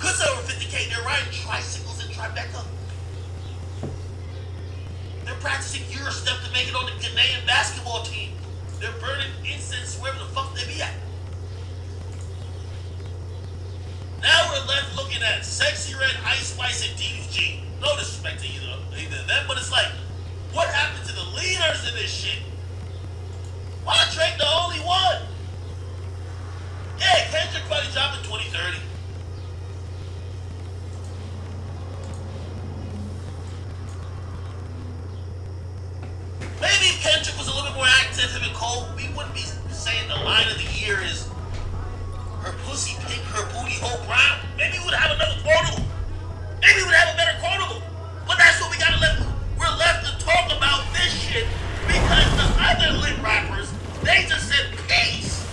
Could sell over 50K. They're riding tricycles in Tribeca. They're practicing Eurostep to make it on the Ghanaian basketball team. They're burning incense wherever the fuck they be at. Now we're left looking at Sexy Red, Ice Spice, and DDG. No disrespect to either of them, but it's like, what happened to the leaders in this shit? Why Drake the only one? Yeah, Kendrick probably dropped in 2030. Maybe if Kendrick was a little bit more active and cold, we wouldn't be saying the line of the year is her pussy pink, her booty hole brown. Maybe we would have another quotable. Maybe we would have a better quotable. But that's what we gotta we're left to talk about this shit because the other lit rappers, they just said peace.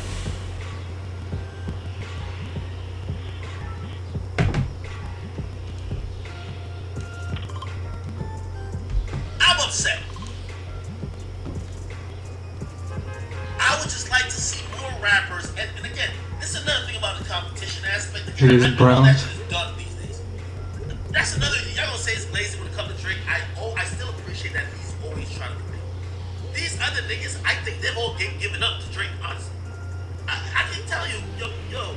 I'm upset. I would just like to see more rappers, and again, this is another thing about the competition aspect. Again, I know that shit is done these days. That's another, y'all gonna say it's lazy when it comes to Drake. I still appreciate that he's always trying to compete. These other niggas, I think they've all given up to Drake, honestly. I can tell you, yo,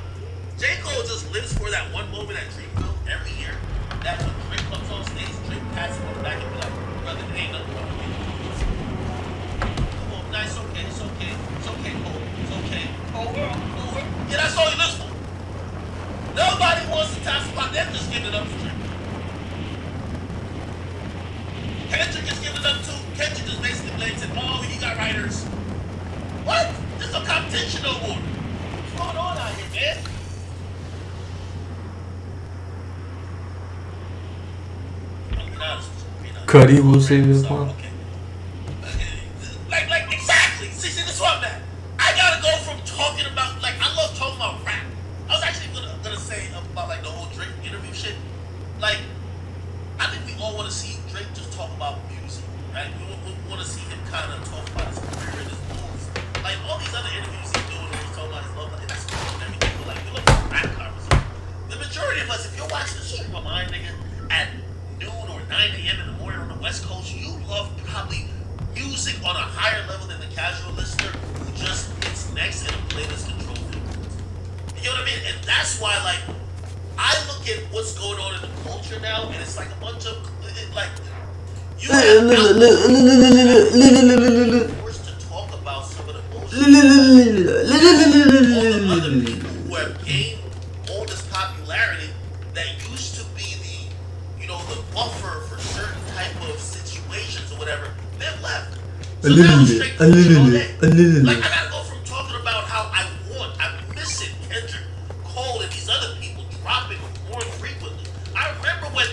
J. Cole just lives for that one moment at Dreamville every year. That when Drake comes on stage, Drake passes him back and be like, brother, it ain't nothing wrong with you. Come on, nice, okay, it's okay, Cole, it's okay. Over. Yeah, that's all he lives for. Nobody wants to top spot them just giving it up to Drake. Kendrick is giving it up too. Kendrick just basically blames it. Oh, you got writers. What? There's no competition no more. What's going on out here, man? Cuddy will save his one. Okay. Like, exactly. See, this is what I'm at. I gotta go from talking about, like, I love talking about rap. I was actually gonna say about, like, the whole Drake interview shit. Like, I think we all want to see Drake just talk about music, right? We want to see him kind of talk about his career and his moves. Like, all these other interviews he's doing where he's talking about his love, like, that's cool and everything, but, like, we look at rap conversation. The majority of us, if you're watching the stream of mine, nigga, at noon or 9 a.m. in the morning on the West Coast, you love probably music on a higher level than the casual listener who just hits next and a playlist control field. You know what I mean? And that's why, like, I look at what's going on in the culture now, and it's like a bunch of, like, you have forced to talk about some of the bullshit. All the other people who have gained all this popularity that used to be the buffer for certain type of situations or whatever, they've left. So now it's straight like, I gotta go from talking about how I miss it, Kendrick, Cole, and these other people dropping more frequently. I remember when,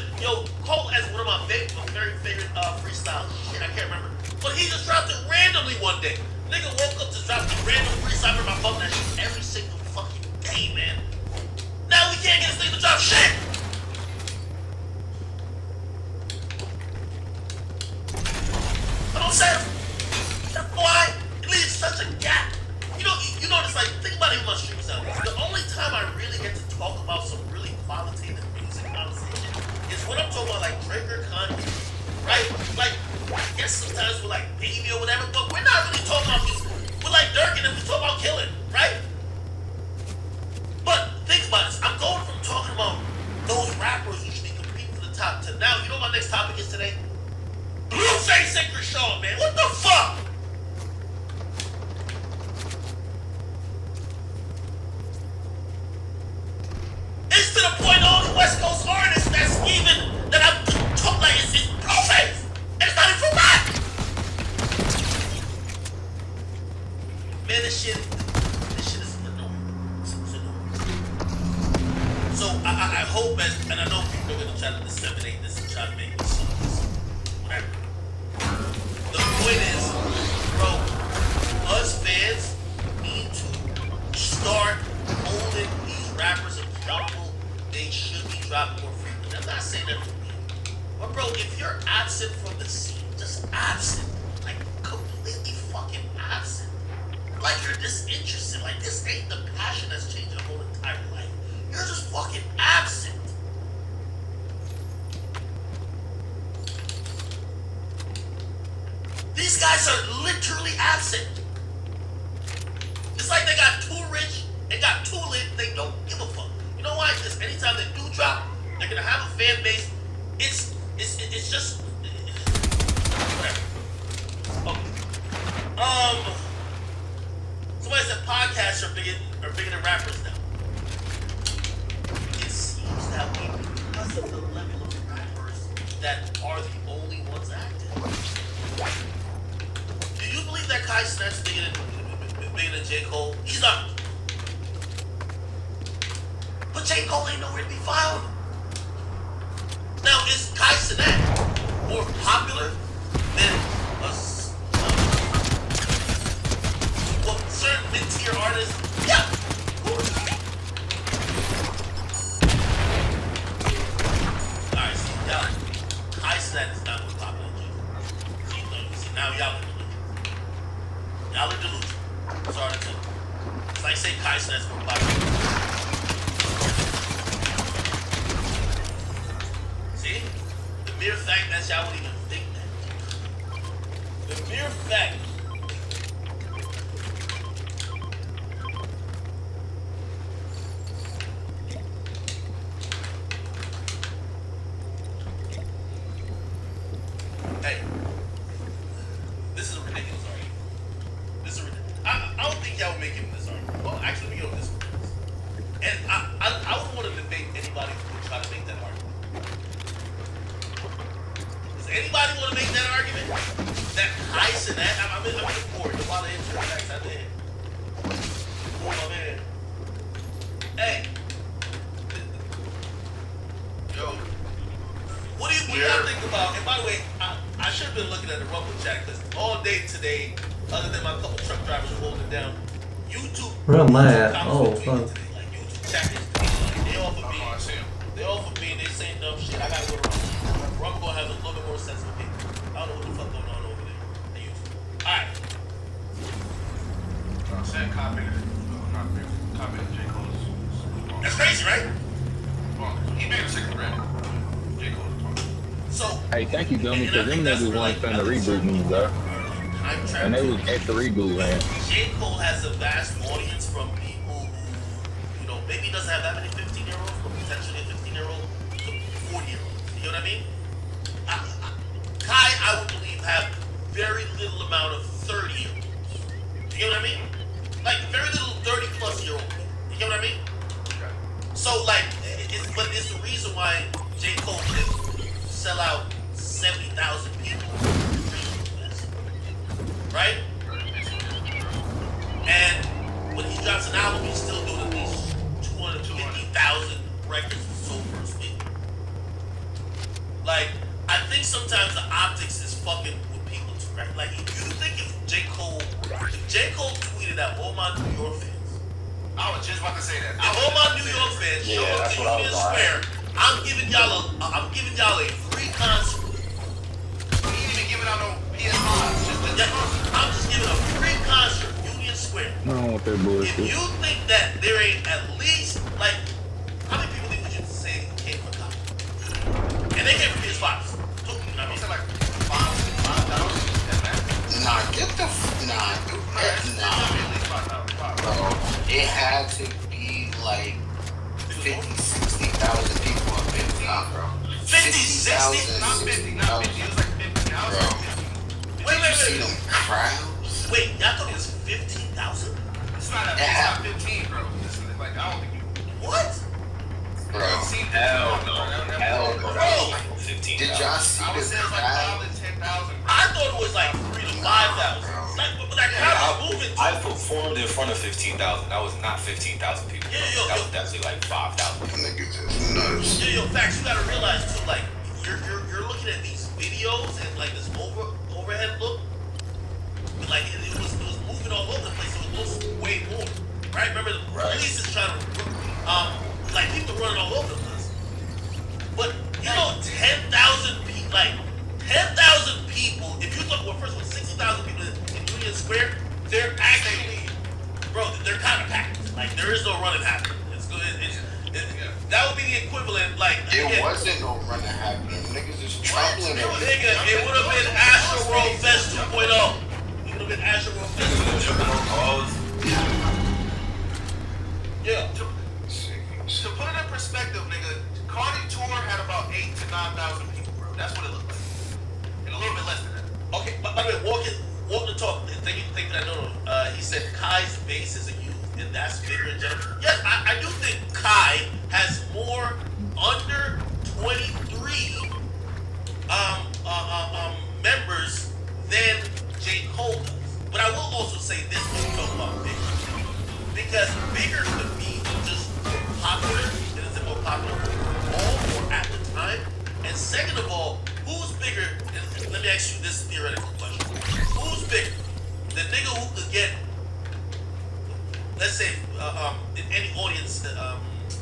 Cole has one of my very favorite freestyles. Shit, I can't remember. But he just dropped it randomly one day. Nigga woke up to drop the random freestyle from my phone that shit every single fucking day, man. Now we can't get this nigga to drop shit. I'm saying, that's why it leaves such a gap. You notice, like, think about it in my streams out. The only time I really get to talk about some really qualitative music conversation is when I'm talking about, like, Drake or Kanye, right? Like, I guess sometimes we're like Baby or whatever, but we're not really talking about music. We're like Dirk and then we talk about killing, right? But think about this. I'm going from talking about those rappers who should be competing for the top to now. You know what my next topic is today? Blueface and Krishan, man. What the fuck? It's to the point all the West Coast artists that's even that I'm talking like it's Blueface. And it's not even from that. Man, this shit is annoying. It's annoying. So I hope, and I know people are gonna try to disseminate this and try to make this whatever. The point is, bro, us fans need to start holding these rappers accountable. They should be dropping more frequently. I'm not saying that for me. But bro, if you're absent from the scene, just absent, like completely fucking absent, like you're disinterested, like this ain't the passion that's changing your whole entire life. You're just fucking absent. guys are literally absent. It's like they got too rich and got too lit. They don't give a fuck. You know why? Because anytime they do drop, they're gonna have a fan base. It's just whatever. Okay. Somebody said podcasts are bigger than rappers now. It seems that way because of the level of rappers that are the only ones active. Do you believe that Kai Cenat's bigger than J. Cole? He's not. But J. Cole ain't nowhere to be found. Now, is Kai Cenat more popular than certain mid-tier artists? Yeah, of course. Alright, see, y'all, Kai Cenat is not more popular than J. Cole. See, now y'all are delusional. Y'all are delusional. Sorry to tell you. It's like saying Kai Cenat's more popular. See? The mere fact that y'all would even think that. The mere fact. Hey, this is a ridiculous argument. This is a ridiculous. I don't think y'all would make it in this argument. Well, actually, let me go with this one. And I wouldn't want to debate anybody who would try to make that argument. Does anybody want to make that argument? That Kai Cenat, I'm in the board. The while the intern facts out there. Oh my man. Hey. Yo. What do y'all think about? And by the way, I should have been looking at the Rumble chat because all day today, other than my couple truck drivers holding down, YouTube. Where am I at? comments Oh, were tweeting fuck. today. Like YouTube chat is they all for me. They all for me. They saying dumb shit. I gotta go to Rumble. Rumble gonna have a little bit more sense for people. I don't know what the fuck going on over there on YouTube. All right. I'm saying copy it. Not big. Copy it. J. Cole's. That's crazy, right? Well, he made a 6 grand. J. Cole's 20. So. Hey, thank you, Dummy, because them niggas weren't finna reboot me, bro. I'm And they was at the reboot, man. J. Cole has a vast audience from people who, maybe doesn't have that many 15-year-olds, but potentially a 15-year-old to 40-year-olds. You know what I mean? Kai, I would believe, have very little amount of 30-year-olds. You get what I mean? Like, very little 30-plus-year-old people. You get what I mean? So, like, but it's the reason why J. Cole can sell out 70,000 people. Right? And when he drops an album, he's still doing at least 250,000 records sold first week. Like, I think sometimes the optics is fucking with people too, right? Like, if you think if J. Cole tweeted at all my New York fans, I was just about to say that. if all my New York fans show up to Union Square, I'm giving y'all a free concert. He ain't even giving out no PS5. I'm just giving a free concert, Union Square. I don't want that If bullshit. you think that there ain't at least, like, how many people think we should say came from college? And they came from PS5s. So, I mean, He said like 5,000. Nah, get the nah. Bro, it had to be like 50, 60,000 people up in town, bro. 50, 60? Not 50, not 50. It was like 50,000. Bro. Wait. See them crowds? Wait, y'all thought it was 15,000? It's not 15, bro. It's like, I don't think you. What? Bro, Hell no. Bro, did y'all see I would the say it was like crowd? 5,000 to 10,000. I thought it was like 3,000 to 5,000. Like, but that crowd was moving. I performed in front of 15,000. That was not 15,000 people. Yeah, That was definitely like 5,000. Niggas is nuts. Yo, facts, you gotta realize too, like, you're looking at these videos and like this overhead look, but like it was moving all over the place, so it looks way more, right? Remember the police is trying to, like people running all over the place, but 10,000 people, like 10,000 people. If you look, well, first of all, 60,000 people in Union Square, they're actually, bro, they're kind of packed. Like there is no running happening. It's good. That would be the equivalent, like It again, wasn't no running happening. Niggas is traveling. Nigga, it would have been Astro World Fest 2.0. with Azure World Niggas Festival. been tripping on calls. Yeah. To put it in perspective, nigga, Cardi Tour had about 8,000 to 9,000 people, bro. That's what it looked like. And a little bit less than that. Okay, but by the way, walk the talk. Thank you that no. He said Kai's base is a youth, and that's bigger in general. Yes, I do think Kai has more under 23 members than J. Cole does. But I will also say this when we talk about bigger, because bigger could be just more popular. Is it more popular overall or at the time? And second of all, who's bigger? And let me ask you this theoretical question: who's bigger? The nigga who could get, let's say, in any audience,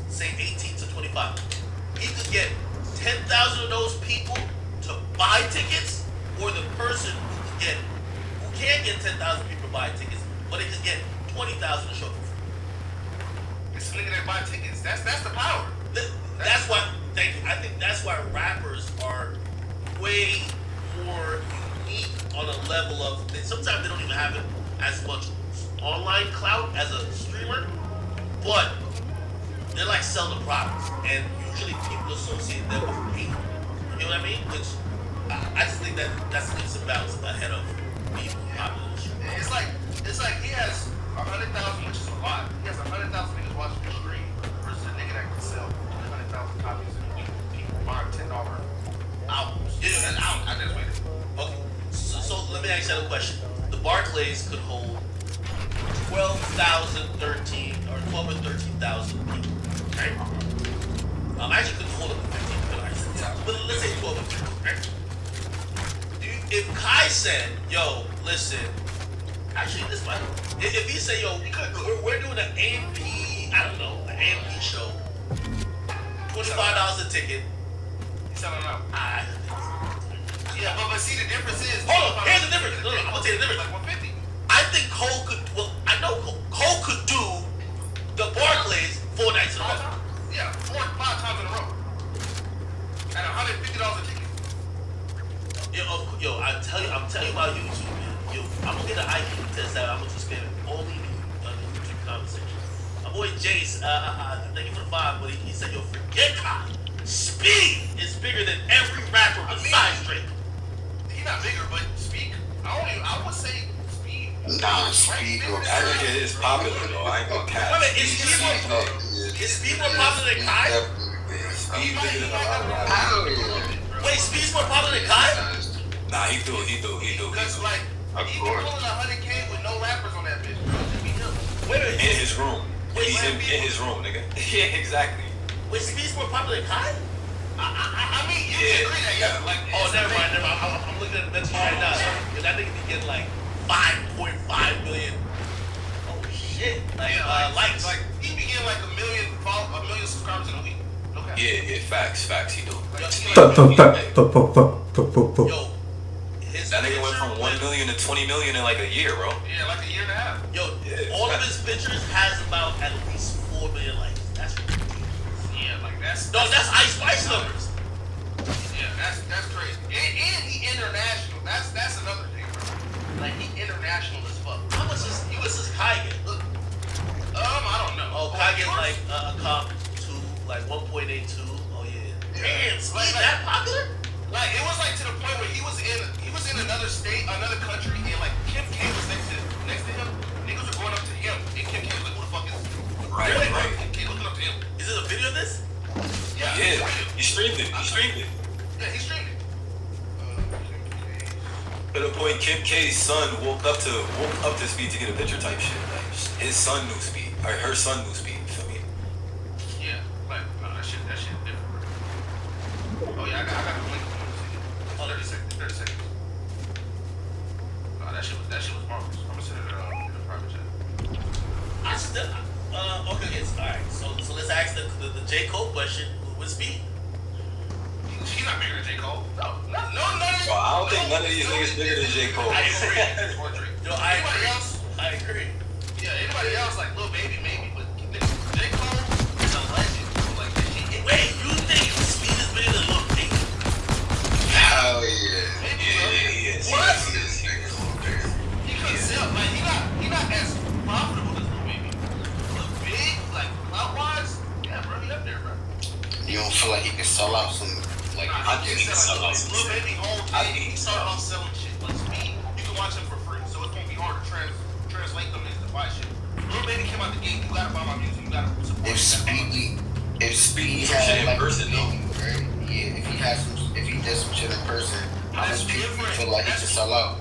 say 18 to 25, he could get 10,000 of those people to buy tickets, or the person who can't get 10,000 people to buy tickets, but he could get 20,000 to show up for free. It's a nigga that buy tickets. That's the power. That's why. Thank you. I think that's why rappers are way more unique on a level of. Sometimes they don't even have it as much online clout as a streamer, but they're like selling products, and usually people associate them with people. You know what I mean? Which I just think that's leaps and bounds ahead of being popular. It's like he has 100,000, which is a lot. He has 100,000 niggas watching the stream versus a nigga that can sell 100,000 copies in a week. People buy $10 albums. Yeah, An album. I just waited. Okay, so let me ask you a question. The Barclays could hold 12,013 or 12 or 13,000 people, right? Actually, couldn't hold up to 15, but let's say 12 or 13, right? If Kai said, "Yo, listen," actually, this might. If he said, "Yo, we're doing an AMP, I don't know, an AMP show, $25 a ticket," He's selling out. Yeah, But see, the difference is. hold on. Here's the difference. No, I'm gonna tell you the difference. Like 150. I think Cole could. Well, I know Cole could do the Barclays 4 nights in a row. Yeah, 4 or 5 times in a row. At $150 a ticket. Yo, I'm telling you about YouTube, man. Yo, I'm gonna get an IQ test out. I'm gonna just spam it only on the YouTube conversation. My boy Jace, thank you for the vibe, but he said, "Yo, forget Kai. Speed is bigger than every rapper besides Drake." He's not bigger, but Speak. I would say Speed. Nah, Speed go That nigga is popular though. I ain't gonna Wait a cap. minute, is Speed more popular than Kai? Speed bigger than a lot of rappers. Hell yeah. Wait, Speed's more popular than Kai? Nah, he do. Because, like, Of he course. pulling 100K with no rappers on that bitch. It'd be him. Wait a In minute. his room. Wait, He's wait, in his room, nigga. Yeah, exactly. Wait, Speed's more popular than Kai? I mean, you Yeah, can agree that, yeah. Like, Oh, it's never the mind. thing. I'm looking at the metrics right now. And that nigga be getting like 5.5 million. Oh shit! Like Yeah, likes. Like, he be getting like a million subscribers in a week. Okay. Yeah, facts, he do. Yo, his That nigga went picture from 1 million to 20 million in like a year, bro. Yeah, like a year and a half. Yo, Yeah. all of his pictures has about at least 4 million likes. That's ridiculous. Yeah, like that's Ice Spice numbers. Yeah, that's crazy. And he international. That's another thing, bro. Like he international as fuck. How much is Kai get? Look, I don't know. oh, Kai get like a comp to like 1.82. Oh yeah. Damn, Speed that popular? Like it was like to the point where he was in another state, another country, and like Kim K was next to him. Niggas were going up to him, and Kim K was like, "Who the fuck is?" Right. Kim K looking up to him. Is it a video of this? Yeah. Yeah, he streamed it. Yeah, he streamed it. To the point, Kim K's son woke up to Speed to get a picture type shit. Like, his son knew Speed, or her son knew Speed. You feel me? Yeah, like that shit different. Oh yeah, I got the link. Oh, 30 seconds. Oh, that shit was marvelous. I'm gonna send it in the private chat. I still. Okay, yes. All right. So let's ask the J. Cole question with Speed. He's not bigger than J. Cole. No. Bro, I don't think none of these niggas bigger than J. Cole. I agree. Or Drake. Yo, Anybody else? I agree. Yeah, anybody else like Lil Baby maybe, but J. Cole is a legend. Like that shit. Wait, you think Speed is bigger than Lil Baby? Hell yeah. Maybe, Yeah, he is. What? He is. He couldn't You don't feel like he can sell out some, like, I think he can sell out some Lil shit. Baby old I day, think he he started sell off selling shit. Like Speed, you can watch him for free, so it's gonna be hard to translate them into buy shit. Lil Baby came out the gate, you gotta buy my music, you gotta support if Speed Some shit had in like person, though. right? Yeah, if he did some shit in person, how That's much people different. feel like he can sell out?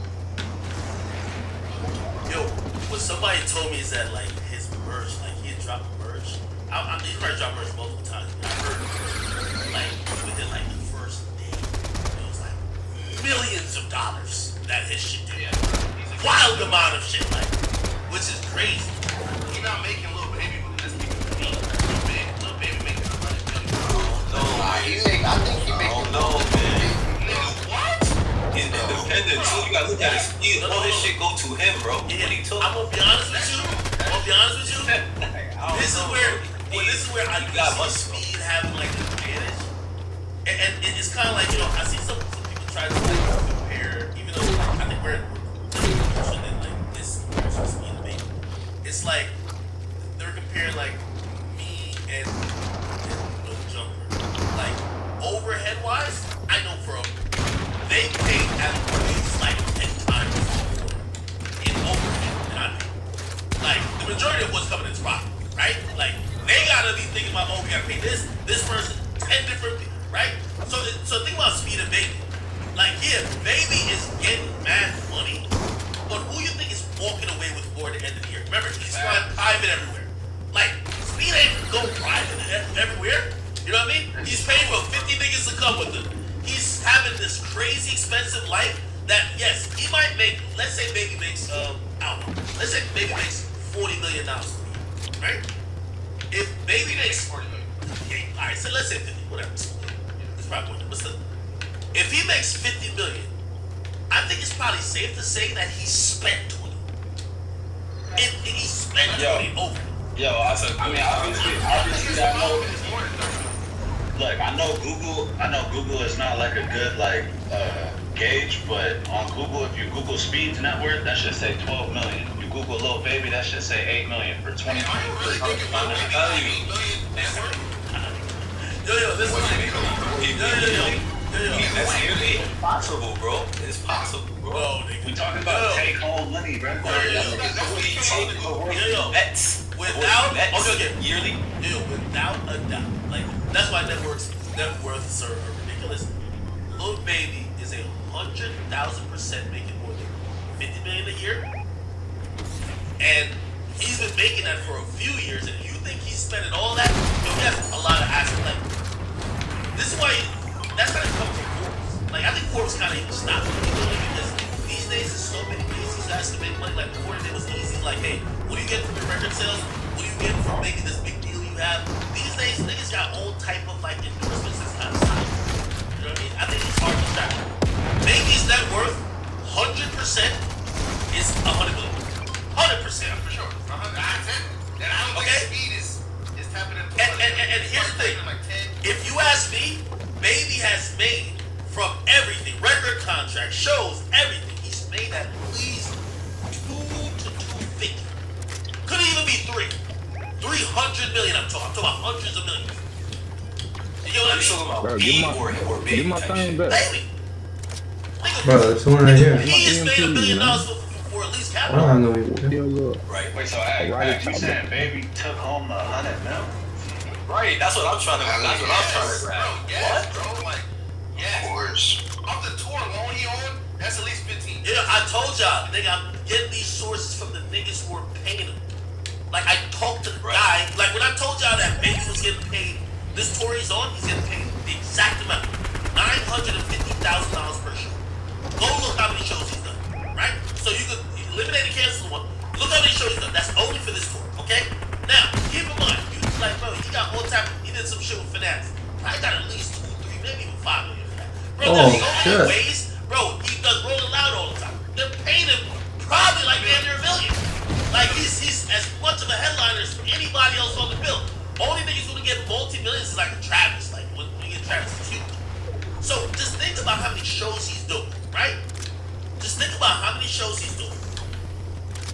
Yo, what somebody told me is that like his merch, like he had dropped merch. He's probably dropped merch multiple times. But I heard like within like the first day, it was like millions of dollars that his shit did. Yeah. He's a Wild amount of shit, like, which is crazy. He's not making Lil Baby, but that's making me. Lil Baby making $100 million. I think he making know, man. Nigga, what? He's independent too. You gotta look at his speed. All his shit go to him, bro. What he took. I'm gonna be honest with you. This is where I You got see money, Speed having like an advantage, and it's kind of like, you know, I see some people try to like compare, even though I think we're in like this versus Speed and Baby. It's like they're comparing like me and the Jumper. Like overhead wise, I know they pay at least like 10 times more in overhead than I pay. Like the majority of what's coming in is profit, right? Like they gotta be thinking about, oh, we gotta pay this person, 10 different people, right? So think about Speed and Baby. Like, yeah, Baby is getting mad money, but who you think is walking away with more at the end of the year? Remember, he's flying private everywhere. Like, Speed ain't go private everywhere. You know what I mean? He's paying for 50 niggas to come with him. He's having this crazy expensive life that, yes, he might make, let's say Baby makes, I don't know, let's say Baby makes $40 million a year, right? If Baby makes 40 million. Okay, all right, so let's say 50, whatever. It's probably more. But still, if he makes 50 million, I think it's probably safe to say that he spent 20. He spent 20 over. Yo, obviously, I know. Look, I know Google is not like a good gauge, but on Google, if you Google Speed's net worth, that should say 12 million. If you Google Lil Baby, that should say 8 million for 20. Yo, this is That's nearly impossible, bro. It's possible, bro. Bro, nigga. We talking about take home money, bro. Bets. Without okay, yearly. Without a doubt, like that's why net worths are ridiculous. Lil Baby is 100,000% making more than 50 million a year, and he's been making that for a few years. And you think he's spending all that? Yo, he has a lot of assets. Like this is why that's how it comes from Forbes. Like I think Forbes kind of even stopped because these days there's so many ways guys to make money. Like before, it was easy. Like, hey, what do you get from your record sales? What do you get from maybe this big deal you have? These days, niggas got all type of like endorsements and kind of stuff. You know what I mean? I think it's hard to track. Baby's net worth, 100% is 100 million. 100% For sure. 100. I said that. I don't Okay. think Speed is tapping into And here's the thing. like 10. If you ask me, Baby has made from everything, record contract, shows, everything. He's made at least 2 to 250. Could even be 300 million. I'm talking about hundreds of millions. You know what I mean? Bro, Or give my thing back. Baby. Bro, it's one right here. He has made $1 million man. for at least I capital. don't know either. Yo, look. Right. Wait, so you saying Baby took home the 100 mil? Right. That's what I'm trying to. That's what I'm trying to Bro, grab. yes, bro. Like, yes. Of course. Off the tour alone he on, that's at least 15. Yeah, I told y'all, nigga, I'm getting these sources from the niggas who are paying him. Like, I talked to the guy, like, when I told y'all that Baby was getting paid, this tour he's on, he's getting paid the exact amount, $950,000 per show. Go look how many shows he's done, right? So you could eliminate and cancel one. Look how many shows he's done. That's only for this tour, okay? Now, keep in mind, you like, bro, he got all type, he did some shit with Fanatics. I got at least 2, 3, maybe even 5 million for that. Bro, Oh, there's so shit. many ways. Bro, he does Rolling Loud all the time. They're paying him probably like damn near $1 million. Like he's as much of a headliner as anybody else on the bill. Only niggas who get multi-millions is like Travis. Like when you get Travis, it's huge. So just think about how many shows he's doing, right? Just think about how many shows he's doing.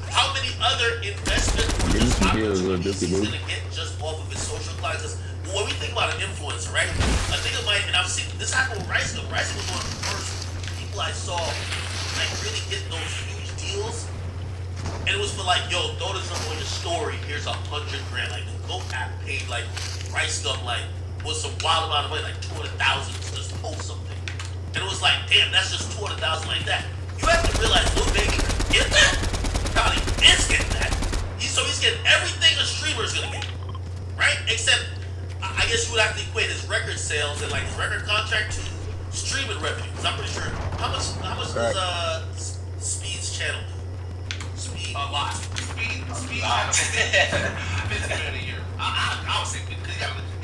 How many other investment Give me Here's a opportunities he's difficult. gonna get just off of his social clout. Because when we think about an influencer, right? I think of and I've seen this happen with Rice. Rice was one of the first people I saw like really get those huge deals. And it was for like, yo, throw this up on your story. Here's $100 grand. Like the GOAT app paid like Rice Gum like was some wild amount of money, like 200,000 to just post something. And it was like, damn, that's just 200,000 like that. You have to realize, Lil Baby get that? Probably is getting that. So he's getting everything a streamer is gonna get, right? Except I guess you would have to equate his record sales and like his record contract to streaming revenue. Because I'm pretty sure how much does Speed's channel do? Speed A lot. Speed had a 50 million a year. I would say 50 because he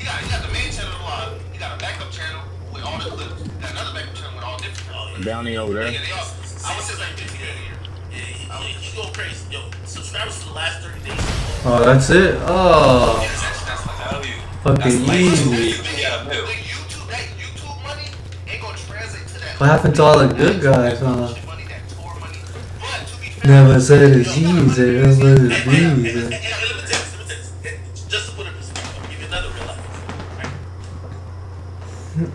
got the main channel a lot. He got a backup channel with all the clips. He got another backup channel with all different. Downey over there. Yeah, they all. I would say like 50 million a year. Yeah, he's going crazy. Yo, subscribers for the last 30 days. Oh, that's it? Oh, Yeah, that's like Tell you. fucking easy. Yeah, the YouTube money ain't gonna translate to that. What happened to all the good guys, huh? Money, that tour money. But to be fair, Never said it's easy, never said it's Let me easy. tell you, just to put it in perspective, I'll give you another real life, right?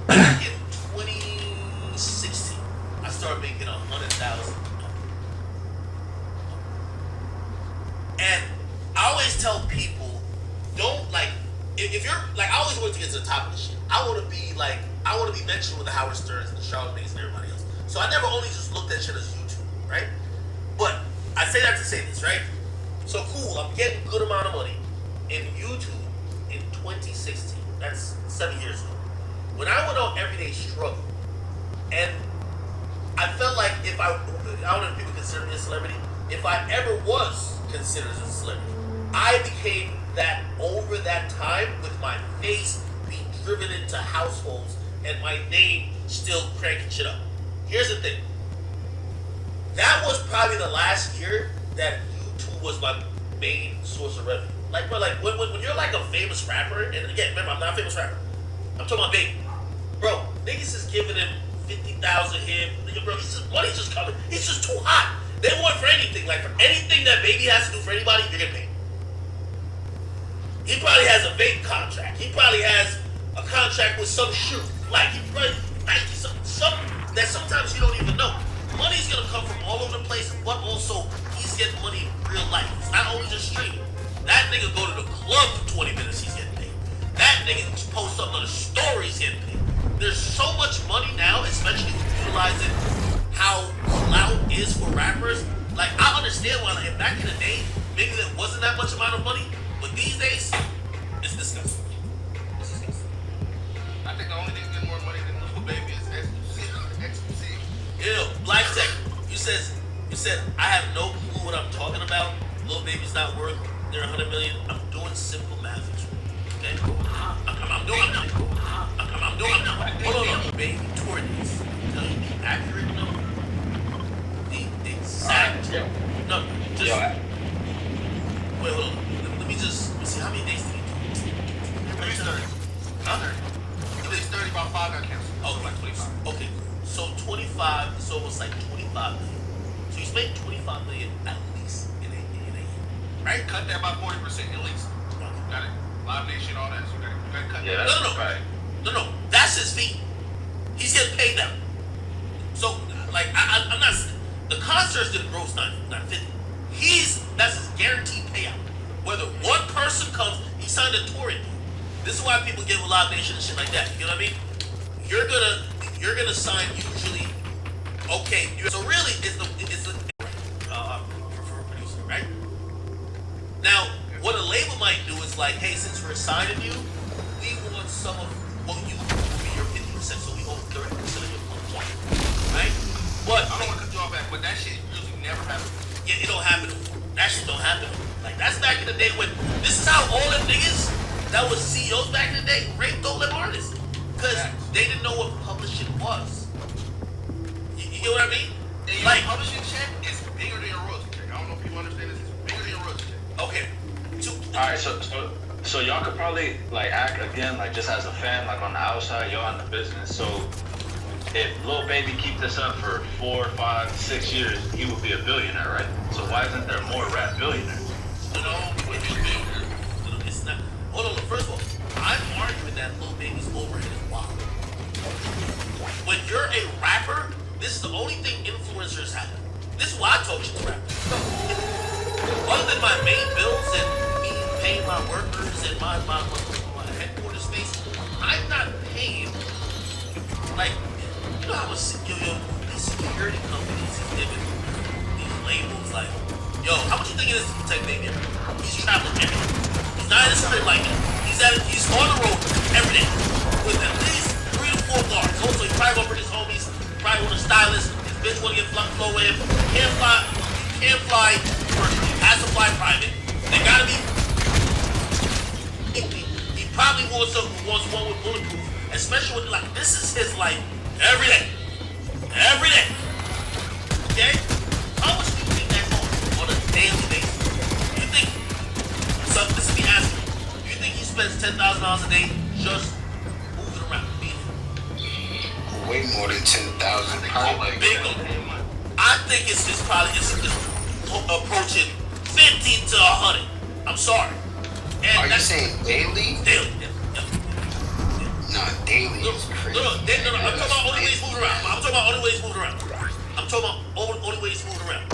Back in 2016, I started making 100,000. And I always tell people, don't like, if you're like, I always want to get to the top of the shit. I want to be mentioned with the Howard Sterns and the Charlamagne's and everybody else. So I never only just looked at shit as YouTube, right? But I say that to say this, right? So cool, I'm getting a good amount of money in YouTube in 2016. That's 7 years ago. When I went on Everyday Struggle, and I felt like if I don't know if people consider me a celebrity, if I ever was considered as a celebrity, I became that over that time with my face being driven into households and my name still cranking shit up. Here's the thing. That was probably the last year that YouTube was my main source of revenue. Like, bro, like when you're like a famous rapper, and again, remember, I'm not a famous rapper. I'm talking about Baby. Bro, niggas is giving him 50,000 him. Nigga, bro, money's just coming. He's just too hot. They want for anything. Like, for anything that Baby has to do for anybody, you're getting paid. He probably has a vape contract. He probably has a contract with some shoe. Like, he probably, Nike, something that sometimes you don't even know. Money's gonna come from all over the place, but also he's getting money in real life. It's not only just streaming. That nigga go to the club for 20 minutes, he's getting paid. That nigga post up on the story, he's getting paid. There's so much money now, especially with utilizing how clout is for rappers. Like, I understand why, like, back in the day, maybe there wasn't that much amount of money, but these days, it's disgusting. It's disgusting. I think the only thing getting more money than Lil Baby is XQC. Yo, Black Tech, you said I have no clue what I'm talking about. Lil Baby's not worth near 100 million. I'm doing simple math with you. Okay? I'm doing. Hold on. Baby tour days. Tell you the accurate number. The exact. No, just. Wait, hold on. Let me see how many days did he do? At least 30. Huh? At least 30, about 5 got canceled. Oh, like 25. Okay, so 25 is almost like 25 million. So he's made 25 million at least in a year, right? Cut that by 40% at least. Got it. Live Nation, all that. So you gotta cut Yeah, that. that's right. No, that's his fee. He's getting paid now. So, like, I'm not. The concerts didn't gross 950. That's his guaranteed payout. Whether one person comes, he signed a touring deal. This is why people get with Live Nation and shit like that. You know what I mean? You're gonna sign usually. Okay, so really, it's the for a producer, right? Now, what a label might do is like, hey, since we're signing you, we want some of what you will be your 50%, so we own 30% of your contract, right? But I don't want to cut you off back, but that shit usually never happens. yeah, it don't happen. That shit don't happen. Like, that's back in the day when this is how all them niggas that was CEOs back in the day raped all them artists, because they didn't know what publishing was. You know what I mean? And your Like, publishing check is bigger than your royalty check. I don't know if people understand this. It's bigger than your royalty check. okay. All right, so y'all could probably like act again like just as a fan, like on the outside, y'all in the business. So if Lil Baby keep this up for 4, 5, 6 years, he would be a billionaire, right? So why isn't there more rap billionaires? You know, if you're hold on. First of all, I'm arguing that Lil Baby's overhead is wild. When you're a rapper, this is the only thing influencers have. This is why I talk shit to rappers. Other than my main bills and me paying my workers and my headquarters space, I'm not paying, like, you know how much, these security companies is giving these labels, like, yo, how much you think it is to protect Baby? He's traveling everywhere. He's not in a strip like that. He's on the road every day with at least 3 to 4 guards. Also, he probably gonna bring his homies, probably want a stylist. His bitch wanna get flow with him. He can't fly commercial. He has to fly private. They gotta be. He probably wants one with bulletproof, especially when like this is his life every day. Every day. Okay? How much do you think that costs on a daily basis? Do you think? So this is me asking. Do you think he spends $10,000 a day just moving around? Way more than 10,000. Probably like Big. I think it's approaching 50 to 100. I'm sorry. And Are you that's saying daily? daily. Yeah. No, daily is crazy. No. I'm talking about only ways moving around. I'm talking about only ways moving around.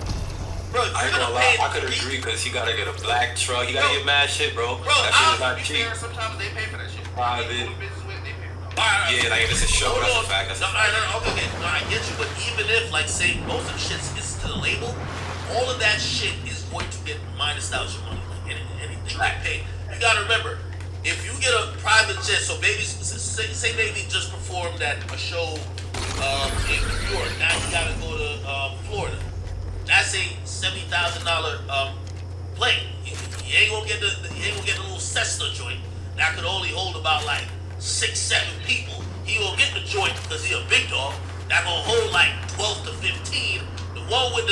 Bro, I ain't gonna lie, I could agree because he gotta get a black truck. He gotta get mad shit, bro. That shit is not cheap. Sometimes they pay for that shit. Private. Business with, they pay for that. Yeah, like if it's a show, that's a fact. That's a fact. Okay. No, I get you, but even if, like, say, most of the shit is to the label, all of that shit is going to get minus out your money, like anything they pay. You gotta remember, if you get a private jet, so say Baby just performed at a show in New York, now you gotta go to Florida. That's a $70,000 plane. You ain't gonna get the little Cessna joint that could only hold about like 6-7 people. He gonna get the joint because he a big dog that gonna hold like 12 to 15. The one with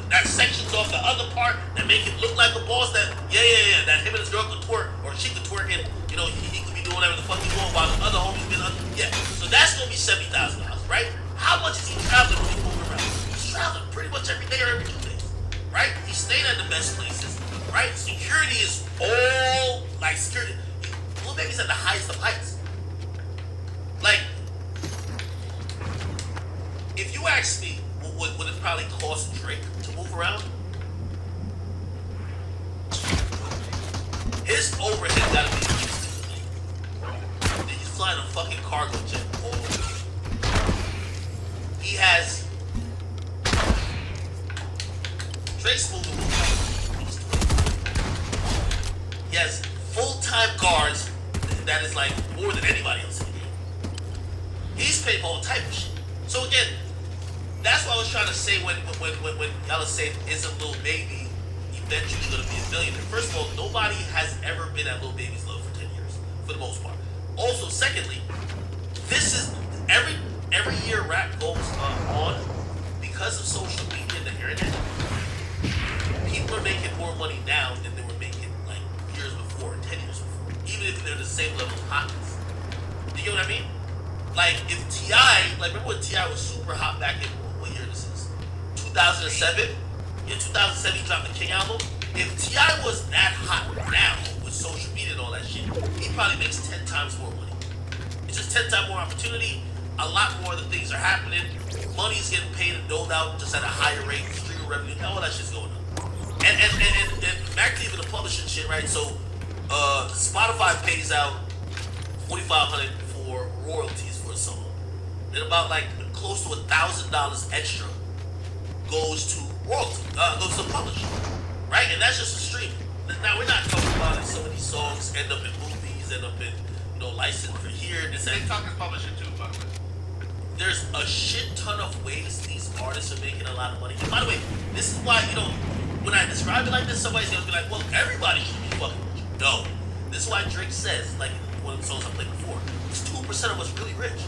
that sections off the other part that make it look like a boss. That that him and his girl could twerk or she could twerk and he could be doing whatever the fuck he want while the other homies been So that's gonna be $70,000, right? How much is he traveling when he's moving around? He's traveling pretty much every day or every 2 days, right? He's staying at the best places, right? Security is all like security. Lil Baby's at the highest of heights. Like, if you ask me, what would it probably cost Drake to move around? His overhead gotta be decent. He's flying a fucking cargo jet all over. He has Drake's moving. He has full-time guards that is like more than anybody else in the game. He's paid for all type of shit. So again, that's what I was trying to say when y'all say isn't Lil Baby eventually gonna be a billionaire. First of all, nobody has ever been at Lil Baby's level for 10 years, for the most part. Also, secondly, this is every year rap goes on because of social media and the internet. People are making more money now than they were making like years before, 10 years before, even if they're the same level of hotness. You get what I mean? Like if T.I., like remember when T.I. was super hot back in, what year this is? 2007? In 2007 he dropped the King album. If T.I. was that hot now with social media and all that shit, he probably makes 10 times more money. It's just 10 times more opportunity. A lot more of the things are happening. Money's getting paid and doled out just at a higher rate. Streaming revenue, all that shit's going on. And back to even the publishing shit, right? So Spotify pays out $4,500 for royalties for a song. Then about like close to $1,000 extra goes to royalty, goes to publishing, right? And that's just a stream. Now we're not talking about like some of these songs end up in movies, end up in licensed for here. This and TikTok is publishing too, by the way. There's a shit ton of ways these artists are making a lot of money. And by the way, this is why when I describe it like this, somebody's gonna be like, well, everybody should be fucking rich. No. This is why Drake says, like one of the songs I played before, it's 2% of us really rich.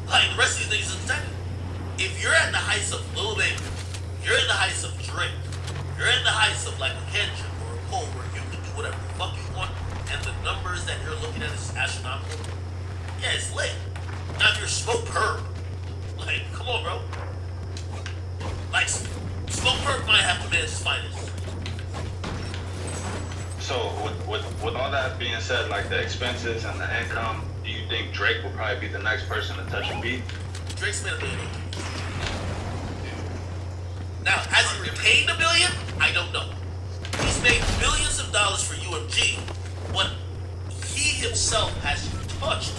Like the rest of these niggas is tiny. If you're at the heights of Lil Baby, you're in the heights of Drake, you're in the heights of like a Kendrick or a Cole, where you can do whatever the fuck you want, and the numbers that you're looking at is astronomical. Yeah, it's lit. Now if you're Smoke Herb, like, come on, bro. Like, Smoke Herb might have to manage his finances. So with all that being being said, like the expenses and the income, do you think Drake will probably be the next person to touch a beat? Drake's made $1 billion. Now, has he retained $1 billion? I don't know. He's made billions of dollars for UMG, but he himself has touched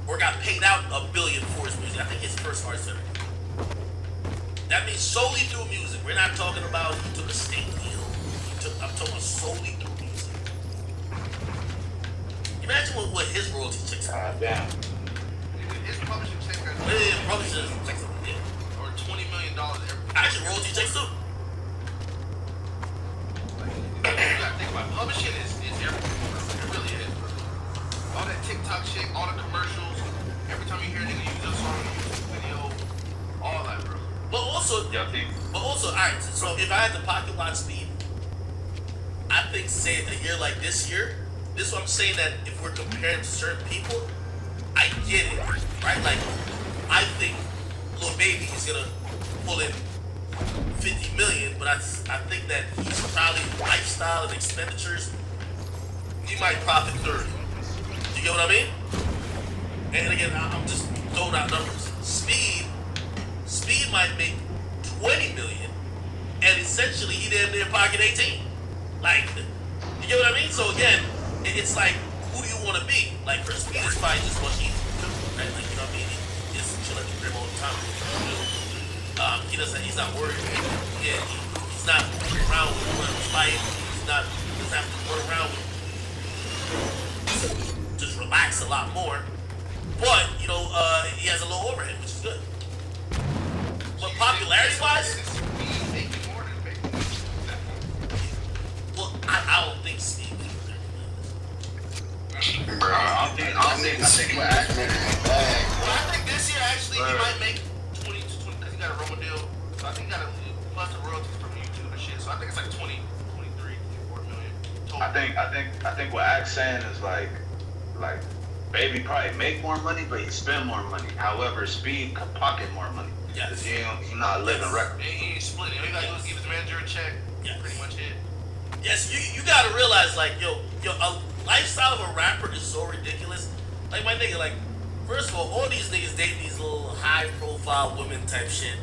or got paid out $1 billion for his music. I think his first artist ever. That means solely through music. We're not talking about he took a state deal. I'm talking solely through music. Imagine what his royalty checks are. Damn. His publishing check Yeah, publishing checks are, yeah. or $20 million every. Actually, royalty checks too. You gotta think about it. Publishing is everything. It really is. All that TikTok shit, all the commercials. Every time you hear a nigga use a song, music video, all that, bro. But also, alright, so if I had to pocket watch Speed, I think, say, a year like this year, this is what I'm saying, that if we're comparing to certain people, I get it, right? Like, I think Lil Baby is gonna pull in 50 million, but I think that he's probably lifestyle and expenditures, he might profit 30. You get what I mean? And again, I'm just throwing out numbers. Speed might make 20 million, and essentially he damn near pocket 18. Like, you get what I mean? So again, it's like, who do you want to be? Like, for Speed, it's probably just much easier, right? Like, you know what I mean? He just chill at the crib all the time. He's not worried. Yeah, he's not around with whoever's fighting. Doesn't have to run around with, just relax a lot more. But, you know, he has a low overhead, which is good. But popularity-wise, well, I don't think Speed can do that. Bro, I think what Act made in the bag. Well, I think this year actually he might make 20 to 20 because he got a Roma deal. So I think he got a plus the royalties from YouTube and shit. So I think it's like 23, 24 million total. I think what Act's saying is like Baby probably make more money, but he spend more money. However, Speed could pocket more money. Yes. He's not living record. And he ain't split it. All you gotta do is give his manager a check. Yes. Pretty much it. Yes, you gotta realize, like, yo, a lifestyle of a rapper is so ridiculous. Like, my nigga, like, first of all these niggas date these little high-profile women type shit,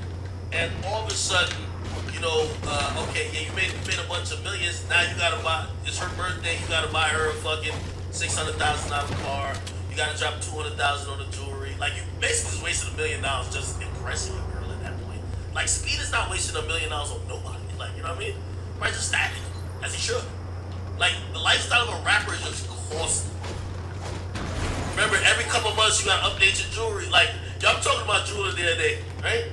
and all of a sudden, you know, okay, yeah, you made a bunch of millions. Now you gotta buy. It's her birthday. You gotta buy her a fucking $600,000 car. You gotta drop $200,000 on the jewelry. Like, you basically just wasted $1 million just impressing a girl at that point. Like, Speed is not wasting $1 million on nobody. Like, you know what I mean? Right, just stacking it, as he should. Like, the lifestyle of a rapper is just costly. Remember, every couple months you gotta update your jewelry. Like, yo, I'm talking about jewelry the other day, right?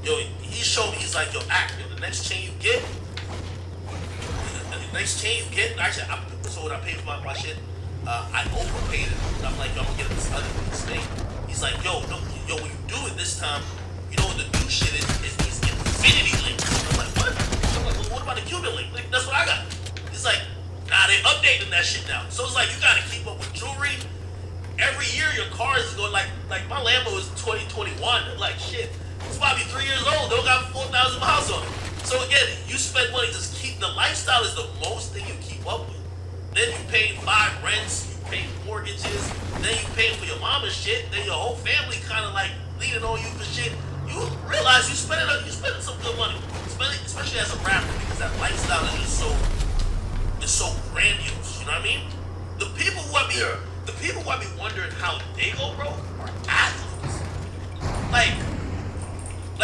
Yo, he showed me, he's like, yo, the next chain you get, actually, so when I paid for my shit, I overpaid it. I'm like, yo, I'm gonna get this other thing. He's like, yo, when you do it this time, you know what the new shit is these infinity links. I'm like, what? I'm like, well, what about the Cuban link? Like, that's what I got. He's like, nah, they updating that shit now. So it's like, you gotta keep up with jewelry. Every year your car is going, like my Lambo is 2021. Like, shit, it's probably 3 years old. They don't got 4,000 miles on it. So again, you spend money, just keep, the lifestyle is the most thing you keep up with. Then you pay 5 rents, you pay mortgages, then you pay for your mama's shit, then your whole family kind of like leaning on you for shit. You realize you spending some good money, especially as a rapper, because that lifestyle is just so grandiose. You know what I mean? The people who I be wondering how they go, bro, are athletes. Like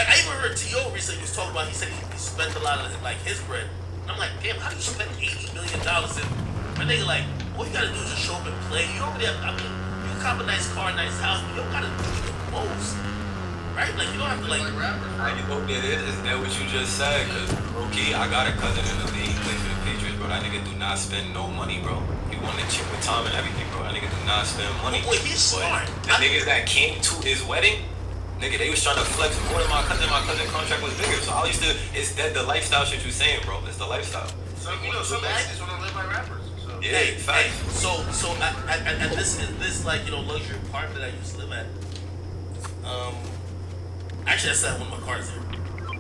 I even heard T.O. recently was talking about. He said he spent a lot of like his bread. And I'm like, damn, how do you spend $80 million? And my nigga, like, all you gotta do is just show up and play. You don't really have. I mean, you can cop a nice car, nice house, but you don't gotta do the most, right? Like, you don't have to like. Like, you know, is that what you just said? Cause Roki, I got a cousin in the league, plays for the Patriots, bro. That nigga do not spend no money, bro. He won the chip with Tom and everything, bro. That nigga do not spend money. Well, he's smart. The niggas that came to his wedding, nigga, they was trying to flex more than my cousin. My cousin contract was bigger, so I used to. It's that the lifestyle shit you saying, bro. It's the lifestyle. Some athletes want to live like rappers. So. Yeah, Hey, so at this like, you know, luxury apartment that I used to live at. Actually, I sat in one of my cars there,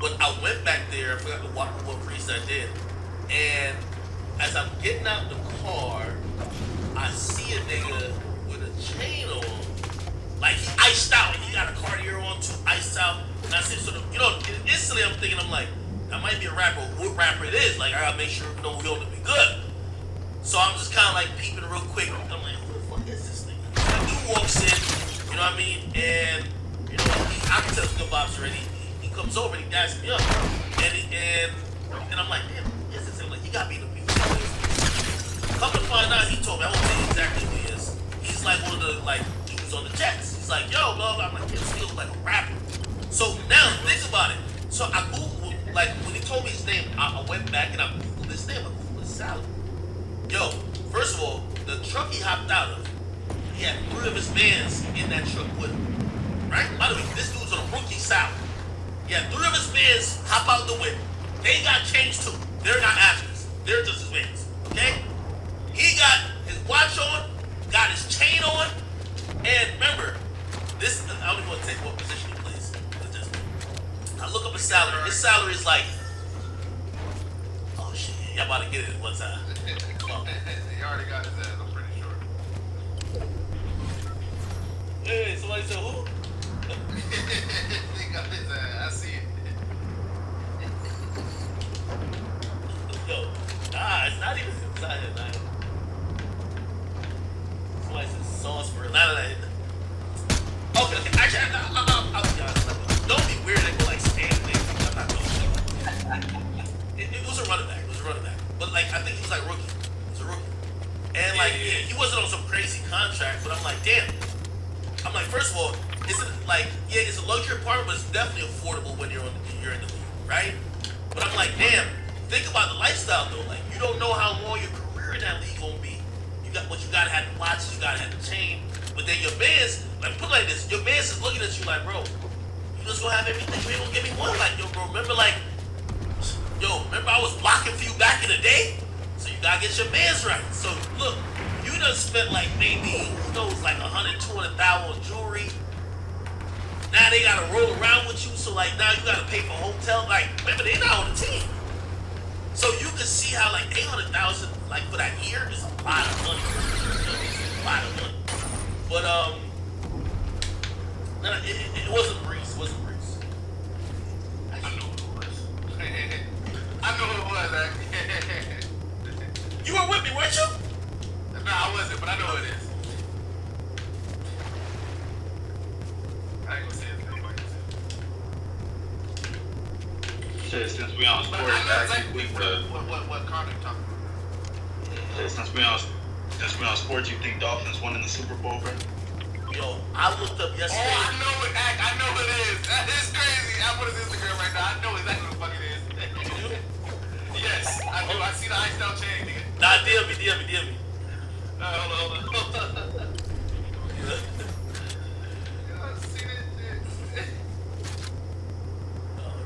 but I went back there. I forgot what reason I did, and as I'm getting out the car, I see a nigga with a chain on, like he iced out. He got a Cartier on too, iced out. And I see sort of, instantly I'm thinking, I'm like, that might be a rapper. What rapper it is? Like, I gotta make sure we don't to be good. So I'm just kind of like peeping real quick. I'm like, who the fuck is this nigga? A dude walks in, you know what I mean? And I can tell it's good vibes already. He comes over and he dashes me up, and I'm like, damn, who is this? I'm like, he got me the people. Come to find out, he told me, I won't tell you exactly who he is. He's like one of the dudes on the jets. He's like, yo, blah blah. I'm like, this feels like a rapper. So now think about it. So I googled, like when he told me his name, I went back and I googled his name. I googled his salary. Yo, first of all, the truck he hopped out of, he had 3 of his mans in that truck with him. Right? By the way, this dude's on a rookie salary. He had 3 of his mans hop out the whip. They got changed too. They're not athletes. They're just his mans. Okay? He got his watch on, got his chain on, and remember, this, I don't even want to take what position he plays. I look up his salary. His salary is like, oh shit, y'all about to get it at one time. He already got his ass, I'm pretty sure. Hey, somebody said who? He got his ass, I see it. Yo, nah, it's not even inside here, man. Somebody said sauce for nah. Okay, actually, I'll be honest. Don't be weird and go like stand things. I'm not doing it. It was a running back. But like, I think he was like rookie. He was a rookie. And like, he wasn't on some crazy contract, but I'm like, damn. I'm like, first of all, it's it's a luxury apartment, but it's definitely affordable when you're in the league, right? But I'm like, damn, think about the lifestyle though. Like, you don't know how long your career in that league gonna be. You gotta have the watches, you gotta have the chain. But then your man's, like, put it like this, your man's is looking at you like, bro, you just gonna have everything, you ain't gonna give me one. Like, yo, bro, remember I was blocking for you back in the day? So you gotta get your man's right. So look, you done spent like maybe, who knows, like 100, 200,000 on jewelry. Now they gotta roll around with you, so like now you gotta pay for hotel. Like, remember, they're not on the team. So you can see how like 800,000 like for that year is a lot of money. A lot of money. But no, it wasn't Breeze. It wasn't Breeze. I know who it was. I know who it was, actually. You were with me, weren't you? Nah, I wasn't, but I know who it is. I ain't gonna say his name. Shit, since we on But sports, I know I exactly think what Connor you talking about. since we on sports, you think Dolphins won in the Super Bowl, bro? Yo, I looked up yesterday. Oh, I know what it is. That is crazy. I'm on his Instagram right now. I know exactly what the fuck it is. Yes, I do. I see the iced out chain, nigga. Nah, DM me. Hold on.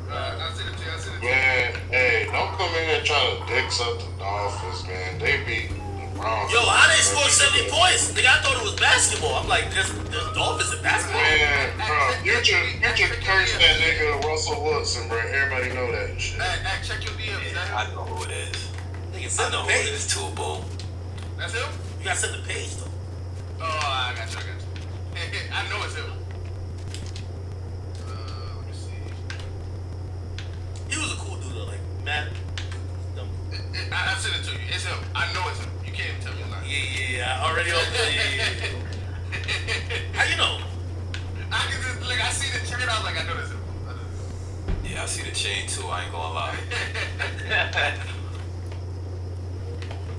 I see the chain. Man, hey, don't come in here trying to dick up the Dolphins, man. They beat the Browns. Yo, how they scored 70 points? Nigga, I thought it was basketball. I'm like, there's Dolphins in basketball. Man, bro, you just cursed that nigga Russell Wilson, bro. Everybody know that shit. Hey, check your DMs. I know who it is. Nigga, I send know the who it page. is too, boo. That's him? You gotta send the page though. Oh, I got you. I know it's him. Let me see. He was a cool dude though, like, man. I sent it to you. It's him. I know it's him. You can't even tell me a lie. Yeah. Already on there. Yeah. How you know? I can just, like, I see the chain. I was like, I know this him. Yeah, I see the chain too. I ain't gonna lie.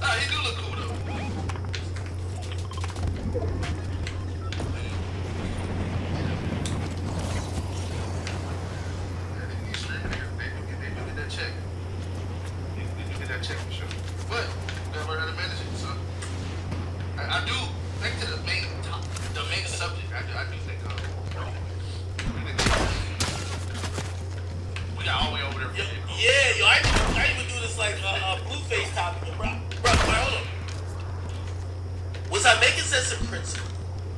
Nah, he do look cool though. These streaming niggas, they do get that check. They do get that check for sure. But you gotta learn how to manage it. So I do think to the main subject. I do think we got all the way over there. Yo, I even do this like Blueface topic, bro. Hold on. Was I making sense in principle?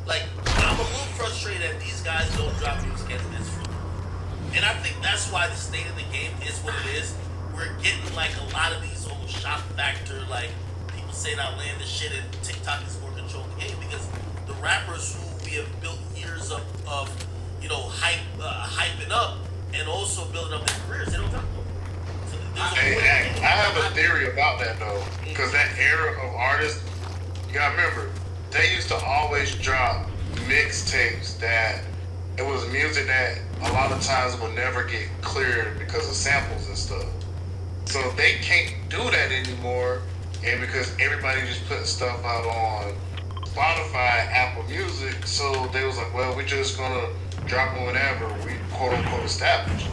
Like, I'm a little frustrated that these guys don't drop music as this for me. And I think that's why the state of the game is what it is. We're getting like a lot of these almost shock factor, like people saying outlandish shit and TikTok is more control of the game because the rappers who we have built years of hyping up and also building up their careers, they don't talk about it. So I have a theory about that though, because that era of artists, you gotta remember, they used to always drop mixtapes that it was music that a lot of times would never get cleared because of samples and stuff. So they can't do that anymore, and because everybody just putting stuff out on Spotify, Apple Music, so they was like, well, we just gonna drop them whenever we quote unquote established.